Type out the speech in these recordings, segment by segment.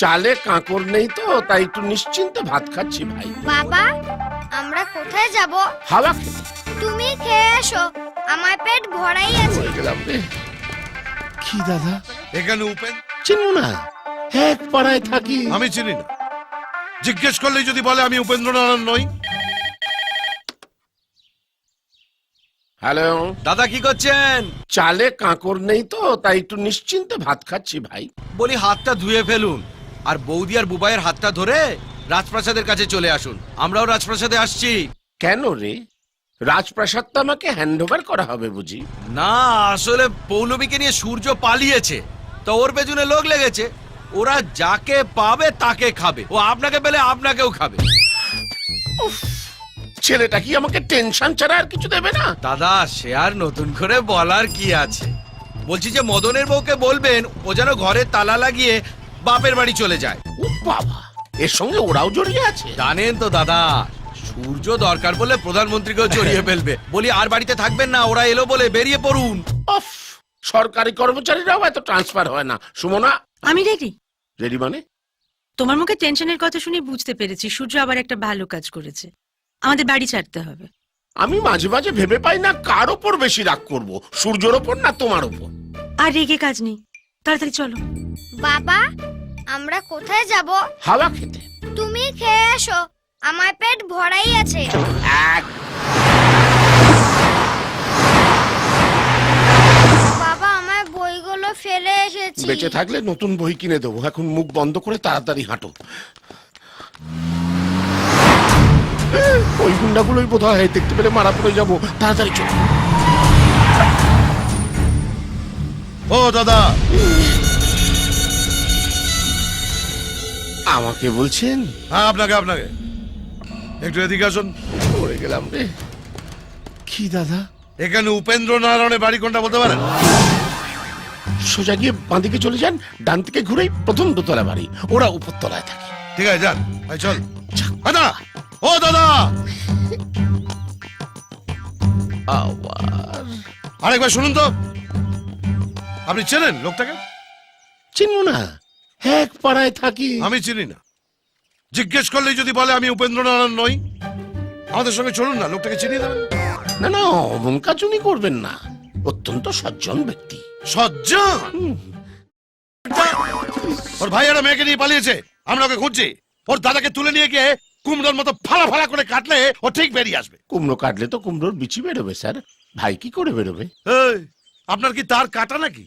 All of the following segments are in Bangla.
চালে কাঁকড় নেই তো তাই একটু নিশ্চিন্তে ভাত খাচ্ছি ভাই। বাবা, আমরা কোথায় যাব? হাওয়া খেতে। তুমি খেয়ে এসো, আমার পেট ভরাই আছে। হয়ে গেলাম রে। কি দাদা? এখানে উপেন চিনো না? এক পাড়ায় থাকি। আমি চিনি না। জিজ্ঞেস করলেই যদি বলে আমি উপেন্দ্রনারায়ণ নই। হ্যালো দাদা, কি করছেন? চালে কাঁকড় নেই তো তাই একটু নিশ্চিন্তে ভাত খাচ্ছি ভাই। বলি হাতটা ধুয়ে ফেলুন, আর বৌদি আর বুবাইয়ের হাতটা ধরে রাজপ্রাসাদের কাছে চলে আসুন। আমরাও রাজপ্রাসাদে আসছি। কেন রে? রাজপ্রাসাদটা আমাকে হ্যান্ডওভার করা হবে বুঝি? না, আসলে পৌলমীকে নিয়ে সূর্য পালিয়েছে, তো ওর পেছনে লোক লেগেছে। ওরা যাকে পাবে তাকে খাবে, ও আপনাকে পেলে আপনাকেও খাবে। ছেলেটা কি আমাকে টেনশন ছাড়া আর কিছু দেবে না? দাদা, সে আর নতুন করে বলার কি আছে? বলছি যে মদনের বউকে বলবেন ও যেন ঘরে তালা লাগিয়ে বাপের বাড়ি চলে যায়। ও বাবা, এর সঙ্গে ওরাও জড়িয়ে আছে? জানেন তো দাদা, সূর্য দরকার বলে প্রধানমন্ত্রীকেও জড়িয়ে ফেলবে। বলি আর বাড়িতে থাকবেন না, ওরা এলো বলে বেরিয়ে পড়ুন। অফ, সরকারি কর্মচারীরাও এত ট্রান্সফার হয় না। সুমনা, আমি রেডি। রেডি মানে? তোমার মুখে টেনশনের কথা শুনে বুঝতে পেরেছি সূর্য আবার একটা ভালো কাজ করেছে। আমাদের বাড়ি ছাড়তে হবে। আমি মাঝে মাঝে ভেবে পাই না কার ওপর বেশি রাগ করব, সূর্যর ওপর না তোমার ওপর। আর রেগে কাজ নেই, তাড়াতাড়ি চলো। বাবা, আমরা কোথায় যাব? হাওয়া খেতে। তুমি খেয়ে এসো, আমার পেট ভরাই আছে। এক বাবা, আমার বইগুলো ফেলে এসেছি। বেঁচে থাকলে নতুন বই কিনে দেবো। এখন মুখ বন্ধ করে তাড়াতাড়ি হাঁটো। ওই গুন্ডাগুলোই বোধ হয় দেখতে পেলে মারা পড়ে যাবো। তাড়াতাড়ি চলো। ও দাদা, আমাকে বলছেন? হ্যাঁ আপনাকে আপনাকে একটু এদিকে আসুন। পড়ে গেলাম রে। কি দাদা? এখানে উপেন্দ্রনারায়ণের বাড়ি কোনটা বলতে পারেন? সোজা গিয়ে বাঁদিকে চলে যান, ডান থেকে ঘুরেই প্রথম দোতলা বাড়ি। ওরা উপরতলায় থাকে। ঠিক আছে, যান। এই চল। দাদা, ও দাদা, আবার আরেকবার শুনুন তো। আপনি চেনেন লোকটাকে? চিনো না? এক পাড়ায় থাকি। আমি চিনি না। জিজ্ঞেস করলেই যদি বলে আমি উপেন্দ্রনারায়ণ নই। আমাদের সঙ্গে চলুন না, লোকটাকে চিনিয়ে দেবেন। না না, অমনকাচুনি করবেন না। অত্যন্ত সজ্জন ব্যক্তি। সজ্জন? ওর ভাই একটা মেয়েকে নিয়ে পালিয়েছে, আমরা ওকে খুঁজছি। ওর দাদাকে তুলে নিয়ে গিয়ে কুমড়োর মতো ফালা ফালা করে কাটলে ও ঠিক বেরিয়ে আসবে। কুমড়ো কাটলে তো কুমড়োর বিচি বেরোবে স্যার। ভাই কি করে বেরোবে? এই, আপনার কি তার কাটা নাকি?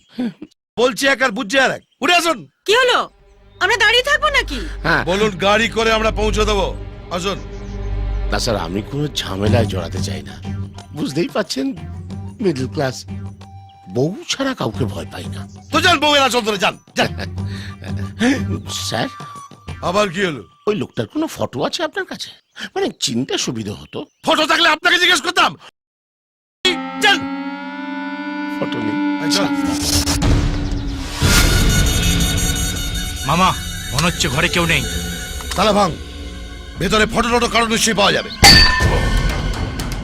বলছি এক আর বুঝছে আর এক। উঠে আসুন। কি হলো? আমরা দাঁড়িয়ে থাকবো নাকি? হ্যাঁ বলুন, গাড়ি করে আমরা পৌঁছে দেবো। আসুন। না স্যার, আমি কোনো ঝামেলায় জড়াতে চাই না। বুঝতেই পাচ্ছেন, মিডল ক্লাস। বউ ছাড়া কাউকে ভয় পাই না। তো যান, বউয়ের আসল ধরে যান। যান। স্যার, আবার কি হলো? ওই লোকটার কোনো ফটো আছে আপনার কাছে? মানে চিনতে সুবিধা হতো। ফটো থাকলে আপনাকে জিজ্ঞেস করতাম। যান। ফটো নেই। এই চল। মামা, মনে হচ্ছে ঘরে কেউ নেই। তালা ভাঙ। ভেতরে ফটো টটো কারণ নিশ্চয়ই পাওয়া যাবে।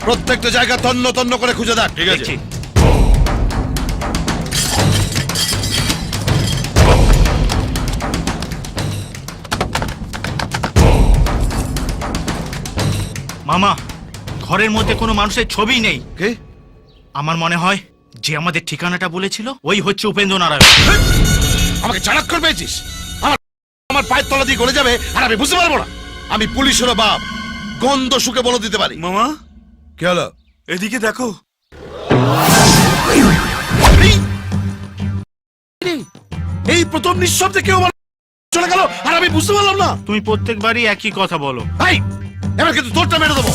প্রত্যেকটা জায়গা তন্ন তন্ন করে খুঁজে দেখ। ঠিক আছে। দেখছি। মামা, ঘরের মধ্যে কোনো মানুষের ছবি নেই। কে? আমার মনে হয় যে আমাদের ঠিকানাটা বলেছিল ওই হচ্ছে উপেন্দ্র নারায়ণ। আমাকে চালাক পেয়েছিস? আমার পায়ের তলা দিয়ে গলে যাবে আর আমি বুঝতে পারবো না? আমি পুলিশেরও বাপ, গন্ধ শুকে বলে দিতে পারি। মামা, কি হলো? এদিকে দেখো। এই প্রথম নিঃশব্দে কেউ আমার চলে গেল আর আমি বুঝতে পারলাম না। তুমি প্রত্যেকবারই একই কথা বলো। ভাই, এবার কিন্তু তোরটা মেরে দেবো।